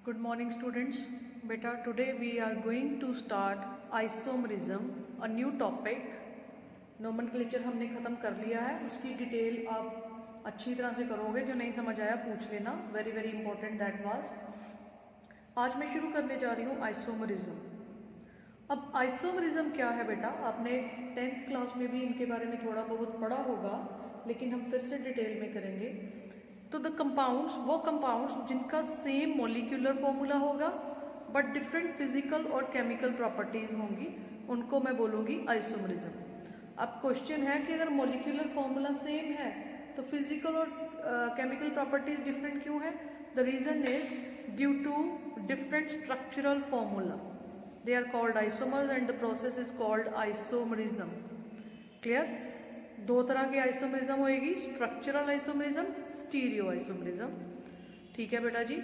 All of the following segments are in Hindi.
Good morning students. Beta, today we are going to start isomerism, a new topic. Nomenclature हमने ख़त्म कर लिया है, उसकी डिटेल आप अच्छी तरह से करोगे। जो नहीं समझ आया पूछ लेना, very very important that was. आज मैं शुरू करने जा रही हूँ आइसोमरिज्म। अब आइसोमरिज्म क्या है बेटा, आपने 10th क्लास में भी इनके बारे में थोड़ा बहुत पढ़ा होगा, लेकिन हम फिर से डिटेल में करेंगे। तो द कंपाउंड्स, वो कंपाउंड्स जिनका सेम मॉलिक्यूलर फॉर्मूला होगा बट डिफरेंट फिजिकल और केमिकल प्रॉपर्टीज होंगी, उनको मैं बोलूँगी आइसोमरिज्म। अब क्वेश्चन है कि अगर मॉलिक्यूलर फॉर्मूला सेम है तो फिजिकल और केमिकल प्रॉपर्टीज डिफरेंट क्यों है? The reason is due to different structural formula. They are called isomers and the process is called isomerism. Clear? दो तरह की आइसोमरिज्म होएगी, स्ट्रक्चरल आइसोमरिज्म, स्टीरियो आइसोमरिज्म। ठीक है बेटा जी।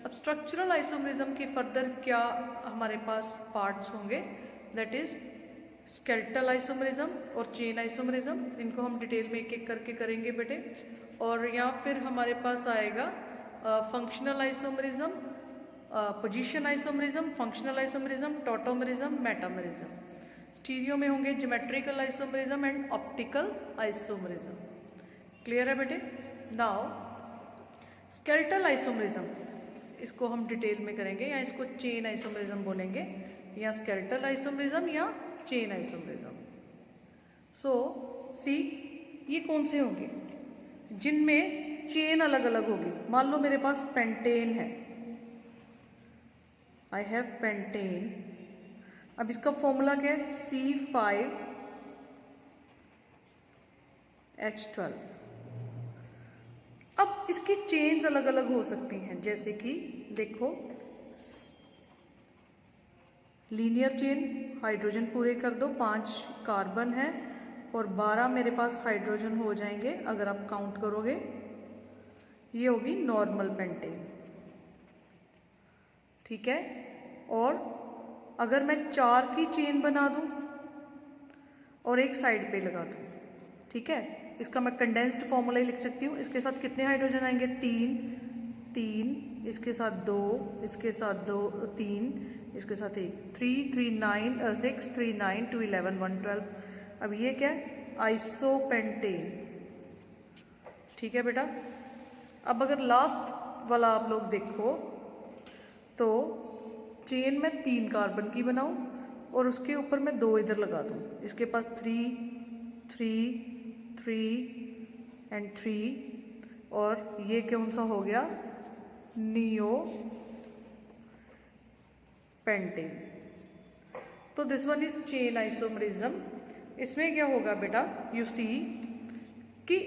अब स्ट्रक्चरल आइसोमरिज्म के फर्दर क्या हमारे पास पार्ट्स होंगे, दैट इज स्केलेटल आइसोमरिज्म और चेन आइसोमरिज्म। इनको हम डिटेल में एक एक करके करेंगे बेटे। और या फिर हमारे पास आएगा functional isomerism, position isomerism, functional isomerism, tautomerism, metamerism. Stereo में होंगे geometrical isomerism and optical isomerism. Clear है बेटे? नाउ स्केलेटल आइसोमरिज्म, इसको हम डिटेल में करेंगे, या इसको चेन आइसोमरिज्म बोलेंगे, या स्केलेटल आइसोमरिज्म या चेन आइसोमरिज्म। सो सी, ये कौन से होंगे जिनमें चेन अलग अलग होगी? मान लो मेरे पास पेंटेन है, आई हैव पेंटेन। अब इसका फॉर्मूला क्या है? C5H12। अब इसकी चेन्स अलग अलग हो सकती हैं, जैसे कि देखो, लीनियर चेन, हाइड्रोजन पूरे कर दो, 5 कार्बन है और 12 मेरे पास हाइड्रोजन हो जाएंगे अगर आप काउंट करोगे। ये होगी नॉर्मल पेंटेन। ठीक है? और अगर मैं 4 की चेन बना दूं और एक साइड पे लगा दूं, ठीक है, इसका मैं कंडेंस्ड फॉर्मूला ही लिख सकती हूँ। इसके साथ कितने हाइड्रोजन आएंगे? 3, इसके साथ 2, इसके साथ 2, 3, इसके साथ 1, 3, 3, 9, 6, 3, 9, 2, 11, 1, 12। अब ये क्या है? आइसोपेंटेन। ठीक है बेटा। अब अगर लास्ट वाला आप लोग देखो तो चेन में 3 कार्बन की बनाऊं और उसके ऊपर मैं 2 इधर लगा दूं। इसके पास 3, 3, 3 एंड 3, और ये कौन सा हो गया? Neo pentane. तो this one is chain isomerism. इसमें क्या होगा बेटा, यू सी कि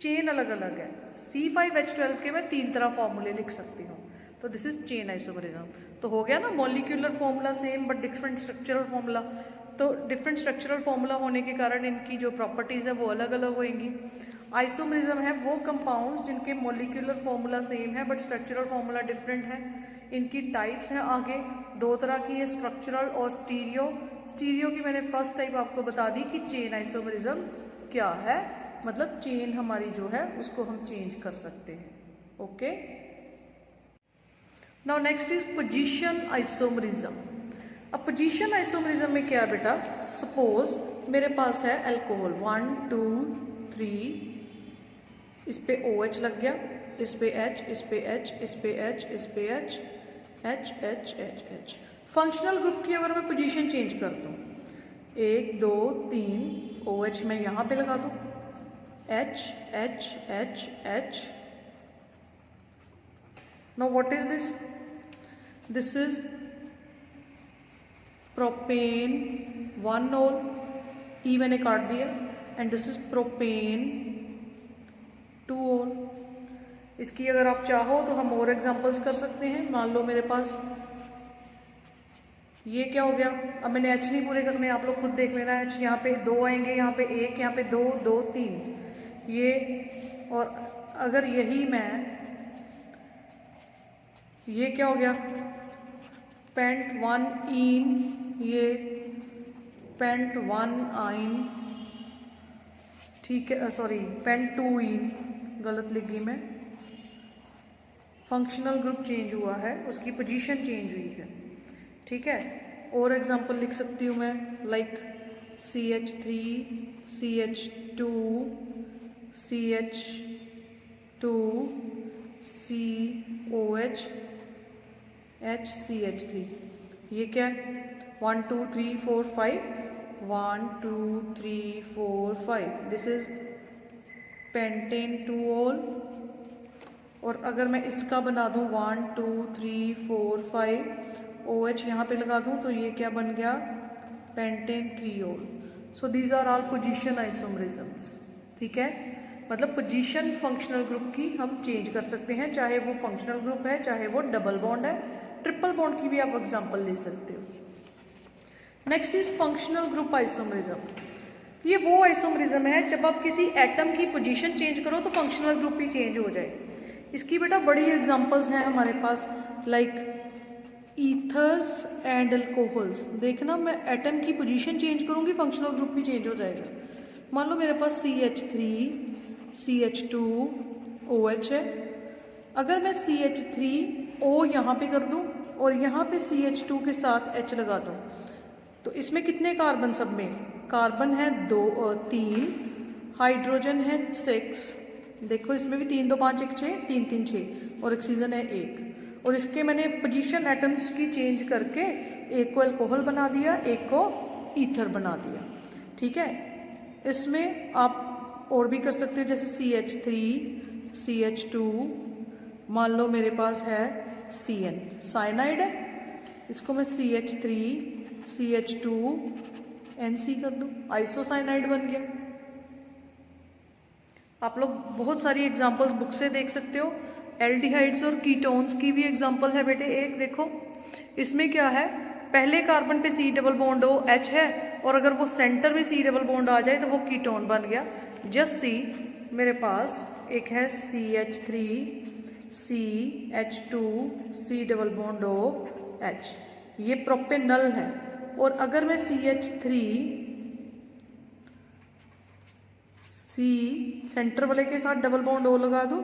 चेन अलग अलग है। C5H12 के मैं 3 तरह फॉर्मूले लिख सकती हूँ, तो दिस इज चेन आइसोमरिज्म। तो हो गया ना, molecular formula same but different structural formula. तो डिफरेंट स्ट्रक्चरल फॉर्मूला होने के कारण इनकी जो प्रॉपर्टीज है वो अलग अलग होंगी। आइसोमरिज्म है वो कंपाउंड्स जिनके मॉलिक्यूलर फॉर्मूला सेम है बट स्ट्रक्चरल फॉर्मूला डिफरेंट है। इनकी टाइप्स हैं आगे 2 तरह की है, स्ट्रक्चरल और स्टीरियो। स्टीरियो की मैंने फर्स्ट टाइप आपको बता दी कि चेन आइसोमरिज्म क्या है, मतलब चेन हमारी जो है उसको हम चेंज कर सकते हैं। Okay, now next is position isomerism. अब पोजीशन आइसोमरिज्म में क्या है बेटा, सपोज मेरे पास है अल्कोहल 1, 2, 3, इस पे OH लग गया, इस पे H, इस पे H, इस पे H, इस पे H, H, H, H, H। Functional group की अगर मैं पोजीशन चेंज कर दूं, 1, 2, 3, OH मैं यहाँ पे लगा दूं, H, H, H, H। Now what is this? This is propane 1 ol, E मैंने काट दिया, and this is propane 2 ol। इसकी अगर आप चाहो तो हम और एग्जांपल्स कर सकते हैं। मान लो मेरे पास ये क्या हो गया, अब मैंने H नहीं पूरे करने, आप लोग खुद देख लेना। H यहाँ पे 2 आएंगे, यहाँ पे 1, यहाँ पे 2, 2, 3 ये। और अगर यही मैं, ये क्या हो गया, पेंट 1 इन, ये पेंट 1 आइन, ठीक है, सॉरी पेंट 2 इन, गलत लिख गई मैं, फंक्शनल ग्रुप चेंज हुआ है, उसकी पोजीशन चेंज हुई है, ठीक है। और एग्जांपल लिख सकती हूँ मैं, like CH3 CH2 CH2 COH HCH3। ये क्या है? 1 2 3 4 5 1 2 3 4 5 दिस इज पेंटेन 2-ol। और अगर मैं इसका बना दूं 1 2 3 4 5 OH यहाँ पे लगा दूं तो ये क्या बन गया? Pentane 3-ol। So these are all position isomerisms, ठीक है। मतलब पोजीशन फंक्शनल ग्रुप की हम चेंज कर सकते हैं, चाहे वो फंक्शनल ग्रुप है, चाहे वो डबल बॉन्ड है, ट्रिपल बॉन्ड की भी आप एग्जांपल ले सकते हो। Next is functional group isomerism. ये वो आइसोमरिज्म है जब आप किसी एटम की पोजीशन चेंज करो तो फंक्शनल ग्रुप भी चेंज हो जाए। इसकी बेटा बड़ी एग्जांपल्स हैं हमारे पास, लाइक ईथर्स एंड अल्कोहल्स। देखना, मैं एटम की पोजीशन चेंज करूंगी, फंक्शनल ग्रुप भी चेंज हो जाएगा। मान लो मेरे पास CH3 CH2 OH है। अगर मैं CH3O यहाँ पे कर दूं और यहाँ पे CH2 के साथ H लगा दूं तो इसमें कितने कार्बन? सब में कार्बन है 3, हाइड्रोजन है 6। देखो इसमें भी 3 2 5 1 6 3 3 6 और ऑक्सीजन है 1। और इसके मैंने पोजीशन एटम्स की चेंज करके एक को अल्कोहल बना दिया, एक को ईथर बना दिया, ठीक है। इसमें आप और भी कर सकते हो, जैसे CH3 CH2, मान लो मेरे पास है CN साइनाइड है, इसको मैं CH3 CH2 NC कर दूं, आइसोसाइनाइड बन गया। आप लोग बहुत सारी एग्जांपल्स बुक से देख सकते हो। एल्डिहाइड्स और कीटोन्स की भी एग्जांपल है बेटे। एक देखो, इसमें क्या है, पहले कार्बन पे C double bond O H है और अगर वो सेंटर में C डबल बॉन्ड आ जाए तो वो कीटोन बन गया। जस्ट सी, मेरे पास एक है CH3 CH2 C double bond O H, ये प्रोपेनल है। और अगर मैं CH3 C सेंटर वाले के साथ डबल बॉन्ड O लगा दूं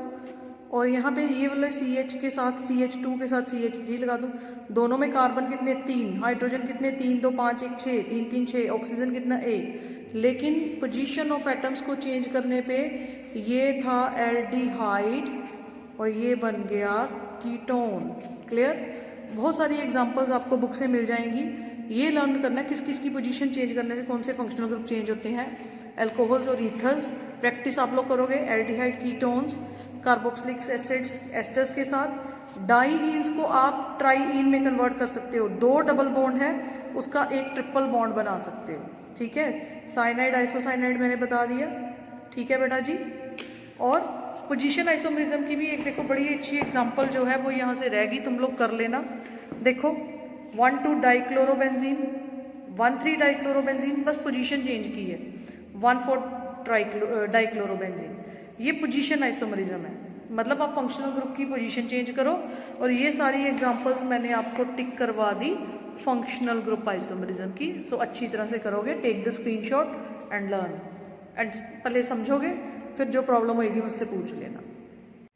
और यहाँ पे ये वाले CH के साथ CH2 के साथ CH3 लगा दूं, दोनों में कार्बन कितने? 3, हाइड्रोजन कितने? 3 2 5 1 6 3 3 6, ऑक्सीजन कितना? 1। लेकिन पोजीशन ऑफ एटम्स को चेंज करने पे ये था एल्डिहाइड और ये बन गया कीटोन। क्लियर? बहुत सारी एग्जांपल्स आपको बुक से मिल जाएंगी। ये लर्न करना है किस किस की पोजीशन चेंज करने से कौन से फंक्शनल ग्रुप चेंज होते हैं। अल्कोहल्स और ईथर्स प्रैक्टिस आप लोग करोगे, aldehyde ketones carboxylic acids asters के साथ। डाईईन्स को आप ट्राईईन में कन्वर्ट कर सकते हो, 2 डबल बॉन्ड है उसका एक ट्रिपल बॉन्ड बना सकते हो, ठीक है। साइनाइड आइसोसाइनाइड मैंने बता दिया, ठीक है बेटा जी। और पोजीशन आइसोमरिज्म की भी एक देखो बड़ी अच्छी एग्जांपल जो है वो यहाँ से रहेगी, तुम लोग कर लेना। देखो 1 2 डाइक्लोरोबेंजीन 1 3 डाइक्लोरोबेंजीन, बस पोजीशन चेंज की है। 1 4 डाइक्लोरोबेंजीन, ये पोजीशन आइसोमरिज्म है। मतलब आप फंक्शनल ग्रुप की पोजीशन चेंज करो। और ये सारी एग्जांपल्स मैंने आपको टिक करवा दी फंक्शनल ग्रुप आइसोमरिज्म की। सो अच्छी तरह से करोगे, take the screenshot and learn, and पहले समझोगे फिर जो प्रॉब्लम होगी मुझसे पूछ लेना।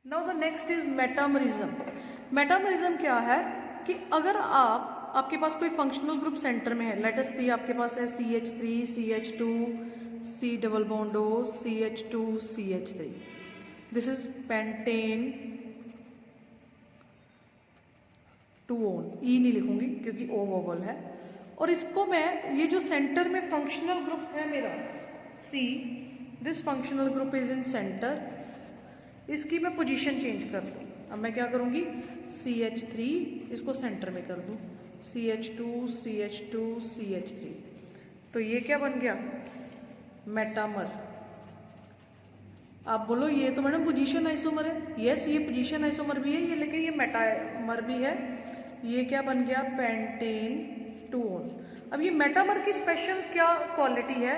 Now the next is metamerism. Metamerism क्या है कि अगर आपके पास कोई फंक्शनल ग्रुप सेंटर में है, लेट अस सी आपके पास है CH3 CH2 C double bond O CH2 CH3, this is pentane 2-ol। E नहीं लिखूंगी क्योंकि O वोवल है। और इसको मैं, ये जो सेंटर में फंक्शनल ग्रुप है मेरा C, this functional group is in centre, इसकी मैं पोजीशन चेंज कर दूँ। अब मैं क्या करूँगी, CH3 इसको सेंटर में कर दूँ, CH2 CH2 CH3, तो ये क्या बन गया? मेटामर। आप बोलो ये तो मैडम पोजीशन आइसोमर है। यस, ये पोजीशन आइसोमर भी है ये, लेकिन ये मेटामर भी है। ये क्या बन गया? Pentane 2-ol। अब ये मेटामर की स्पेशल क्या क्वालिटी है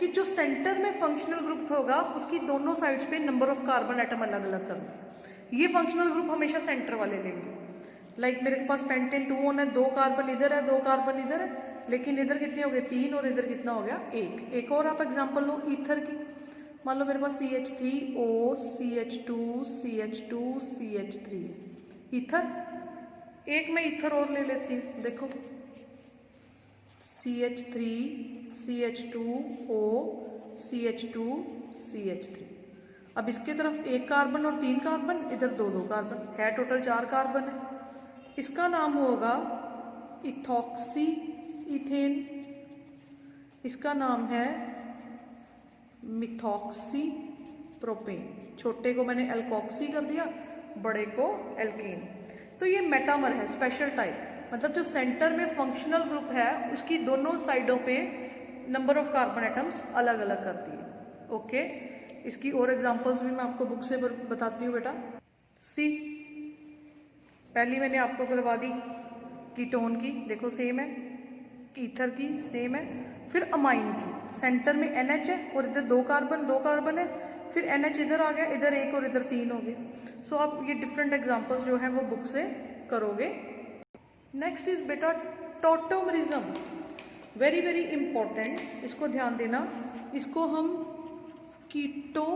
कि जो सेंटर में फंक्शनल ग्रुप होगा उसकी दोनों साइड्स पे नंबर ऑफ कार्बन एटम अलग अलग करना। ये फंक्शनल ग्रुप हमेशा सेंटर वाले लेंगे। लाइक मेरे पास पेंटेन 2-ol है, 2 कार्बन इधर है, 2 कार्बन इधर है, लेकिन इधर कितने हो गए? 3, और इधर कितना हो गया? 1। एक और आप एग्जांपल लो ईथर की। मान लो मेरे पास CH3O CH2 CH2 CH3 है, ईथर। एक मैं ईथर और ले लेती हूँ, देखो CH3 CH2O CH2 CH3। अब इसके तरफ एक कार्बन और 3 कार्बन, इधर 2 कार्बन है, टोटल 4 कार्बन है। इसका नाम होगा इथॉक्सी इथेन, इसका नाम है मिथॉक्सी प्रोपेन। छोटे को मैंने एल्कोक्सी कर दिया, बड़े को एल्केन। तो ये मेटामर है, स्पेशल टाइप, मतलब जो सेंटर में फंक्शनल ग्रुप है उसकी दोनों साइडों पे नंबर ऑफ कार्बन एटम्स अलग अलग करती है। ओके, इसकी और एग्जांपल्स भी मैं आपको बुक से बताती हूँ बेटा। सी पहली मैंने आपको करवा दी कीटोन की, देखो सेम है, ईथर की सेम है। फिर अमाइन की, सेंटर में NH है और इधर 2 कार्बन है, फिर NH इधर आ गया, इधर 1 और इधर 3 हो गए। सो आप ये डिफरेंट एग्जांपल्स जो है वो बुक से करोगे। नेक्स्ट इज बेटा टॉटोमरिज्म, वेरी वेरी इंपॉर्टेंट, इसको ध्यान देना। इसको हम कीटो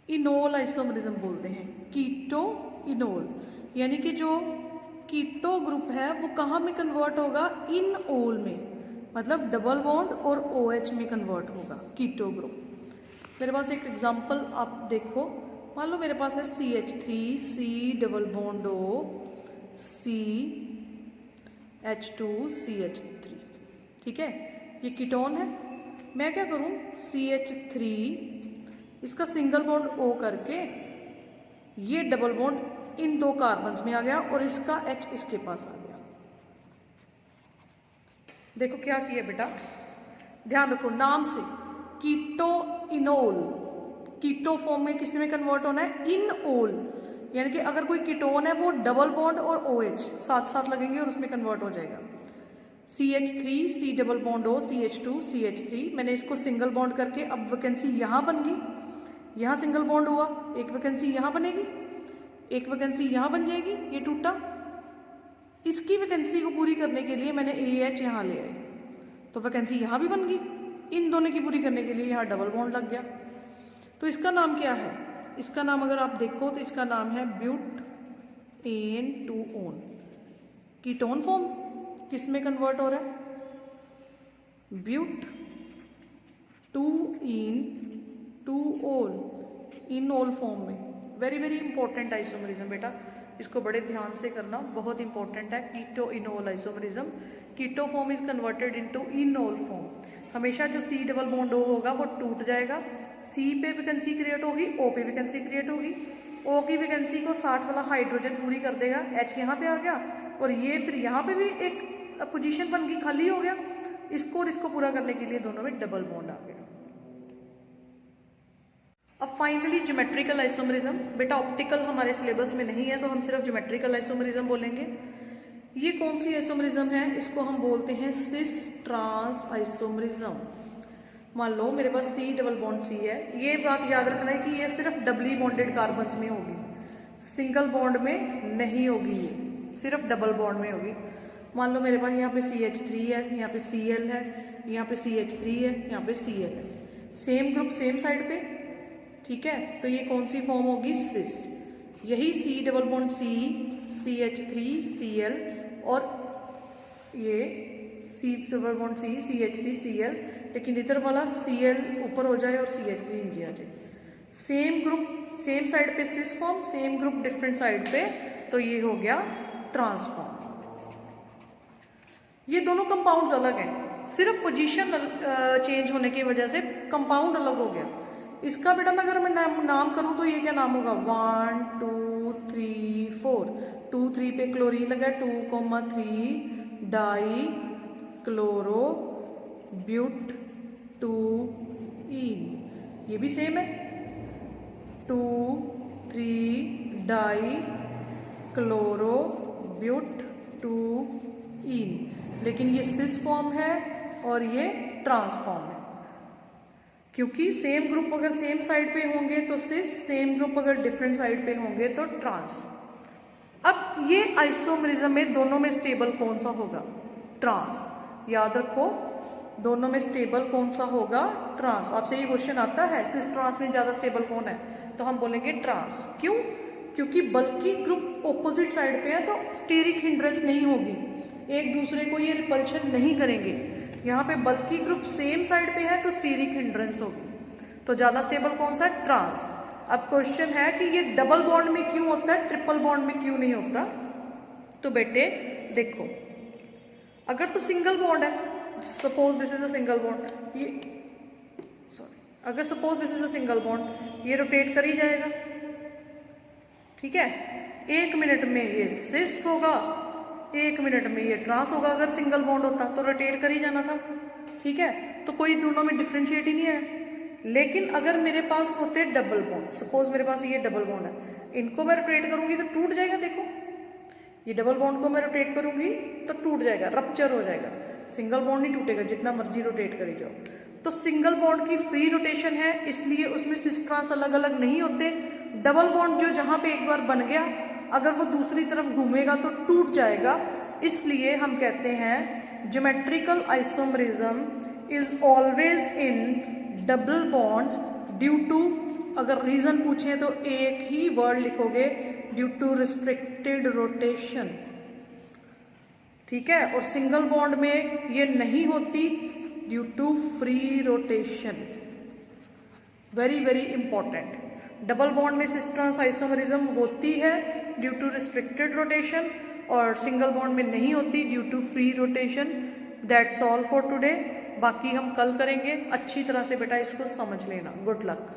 इनोल आइसोमरिज्म बोलते हैं, कीटो इनोल, यानी कि जो कीटो ग्रुप है वो कहाँ में कन्वर्ट होगा, इन ओल में, मतलब डबल बॉन्ड और OH में कन्वर्ट होगा कीटो ग्रुप। मेरे पास एक एग्जांपल आप देखो, मान लो मेरे पास है CH3 C double bond O CH2 CH3, ठीक है, ये कीटोन है। मैं क्या करूं, CH3 इसका सिंगल बॉन्ड O करके ये डबल बॉन्ड इन 2 कार्बन्स में आ गया और इसका H इसके पास आ गया। देखो क्या किया बेटा, ध्यान रखो नाम से, कीटो इनोल, कीटो फॉर्म में किसने में कन्वर्ट होना है, इन ओल, यानी कि अगर कोई कीटोन है वो डबल बॉन्ड और OH साथ साथ लगेंगे और उसमें कन्वर्ट हो जाएगा। CH3 C double bond O CH2 CH3, मैंने इसको सिंगल बॉन्ड करके अब वैकेंसी यहाँ बन गई, यहाँ सिंगल बॉन्ड हुआ, एक वैकेंसी यहाँ बनेगी, एक वैकेंसी यहाँ बन जाएगी, ये टूटा। इसकी वैकेंसी को पूरी करने के लिए मैंने AH यहाँ ले आई, तो वैकेंसी यहाँ भी बन गई। इन दोनों की पूरी करने के लिए यहाँ डबल बॉन्ड लग गया। तो इसका नाम क्या है, इसका नाम अगर आप देखो तो इसका नाम है ब्यूटेन-2-ओन। कीटोन फॉर्म किस में कन्वर्ट हो रहा है, ब्यूट 2-इन-2-ओल, इन-ओल फॉर्म में। वेरी वेरी इंपॉर्टेंट आइसोमरिज्म बेटा, इसको बड़े ध्यान से करना, बहुत इंपॉर्टेंट है। Keto enol isomerism, keto form is converted into enol form. हमेशा जो C डबल बॉन्ड O होगा वो टूट जाएगा, C पे वैकेंसी क्रिएट होगी, O पे वैकेंसी क्रिएट होगी, O की वैकेंसी को 60 वाला हाइड्रोजन पूरी कर देगा, H यहाँ पे आ गया और ये फिर यहाँ पे भी एक पोजीशन बन गई, खाली हो गया। इसको और इसको पूरा करने के लिए दोनों में डबल बॉन्ड आ गया। अब फाइनली ज्योमेट्रिकल आइसोमरिज्म, बेटा ऑप्टिकल हमारे सिलेबस में नहीं है तो हम सिर्फ ज्योमेट्रिकल आइसोमरिज्म बोलेंगे। ये कौन सी आइसोमरिज्म है, इसको हम बोलते हैं सिस ट्रांस आइसोमरिज्म। मान लो मेरे पास C डबल बॉन्ड C है, ये बात याद रखना है कि ये सिर्फ डबली बॉन्डेड कार्बन्स में होगी, सिंगल बॉन्ड में नहीं होगी, ये सिर्फ डबल बॉन्ड में होगी। मान लो मेरे पास यहाँ पे CH3 है, यहाँ पे Cl है, यहाँ पे CH3 है, यहाँ पे Cl है, सेम ग्रुप सेम साइड पे, ठीक है। तो ये कौन सी फॉर्म होगी, सिस। यही C double bond C CH3 Cl और ये C double bond C CH3 Cl, लेकिन इधर वाला Cl ऊपर हो जाए और CH3 नीचे आ जाए। सेम ग्रुप सेम साइड पे cis form, same group different side पे, तो ये हो गया ट्रांसफॉर्म। ये दोनों कंपाउंड्स अलग हैं, सिर्फ पोजीशन चेंज होने की वजह से कंपाउंड अलग हो गया। इसका बेटा मैं अगर मैं नाम करूं तो ये क्या नाम होगा, 1 2 3 4, 2 3 पे क्लोरीन लगा, 2,3 डाई क्लोरो ब्यूट 2-इन, ये भी सेम है, 2 3 डाई क्लोरो ब्यूट 2-इन, लेकिन ये सिस फॉर्म है और ये ट्रांस फॉर्म है, क्योंकि सेम ग्रुप अगर सेम साइड पे होंगे तो सिस, सेम ग्रुप अगर डिफरेंट साइड पे होंगे तो ट्रांस। अब ये आइसोमरिज्म में दोनों में स्टेबल कौन सा होगा, ट्रांस। याद रखो दोनों में स्टेबल कौन सा होगा, ट्रांस। आपसे ये क्वेश्चन आता है सिस ट्रांस में ज्यादा स्टेबल कौन है, तो हम बोलेंगे ट्रांस। क्यों, क्योंकि बल्कि ग्रुप ऑपोजिट साइड पे है तो स्टीरिक हिंड्रेंस नहीं होगी, एक दूसरे को ये रिपल्शन नहीं करेंगे। यहाँ पे बल्कि ग्रुप सेम साइड पे है तो स्टीरिक हिंड्रेंस होगी। तो ज़्यादा स्टेबल कौन सा है? ट्रांस। अब क्वेश्चन है कि ये डबल बॉन्ड में क्यों होता है, ट्रिपल बॉन्ड में क्यों नहीं होता? तो बेटे देखो, अगर तो सिंगल बॉन्ड है, suppose this is a single bond, ये सॉरी, अगर suppose this is a single bond, ये रोटेट कर ही जाएगा, ठीक है। 1 मिनट में ये सिस होगा, 1 मिनट में ये ट्रांस होगा। अगर सिंगल बॉन्ड होता तो रोटेट कर ही जाना था, ठीक है। तो कोई दोनों में डिफ्रेंशिएट ही नहीं है। लेकिन अगर मेरे पास होते डबल बॉन्ड, सपोज मेरे पास ये डबल बॉन्ड है, इनको मैं रोटेट करूंगी तो टूट जाएगा। देखो ये डबल बॉन्ड को मैं रोटेट करूंगी तो टूट जाएगा, रप्चर हो जाएगा। सिंगल बॉन्ड नहीं टूटेगा, जितना मर्जी रोटेट करी जाओ। तो सिंगल बॉन्ड की फ्री रोटेशन है, इसलिए उसमें सिस ट्रांस अलग अलग नहीं होते। डबल बॉन्ड जो जहां पे एक बार बन गया, अगर वो दूसरी तरफ घूमेगा तो टूट जाएगा। इसलिए हम कहते हैं geometrical isomerism is always in double bonds due to, अगर रीजन पूछे तो एक ही वर्ड लिखोगे, ड्यू टू रिस्ट्रिक्टेड रोटेशन, ठीक है। और सिंगल बॉन्ड में ये नहीं होती due to free rotation. Very very important. Double bond में सिस ट्रांस आइसोमरिज्म होती है ड्यू टू रिस्ट्रिक्टेड रोटेशन, और सिंगल बॉन्ड में नहीं होती due to free rotation. That's all for today. बाकी हम कल करेंगे। अच्छी तरह से बेटा इसको समझ लेना। Good luck.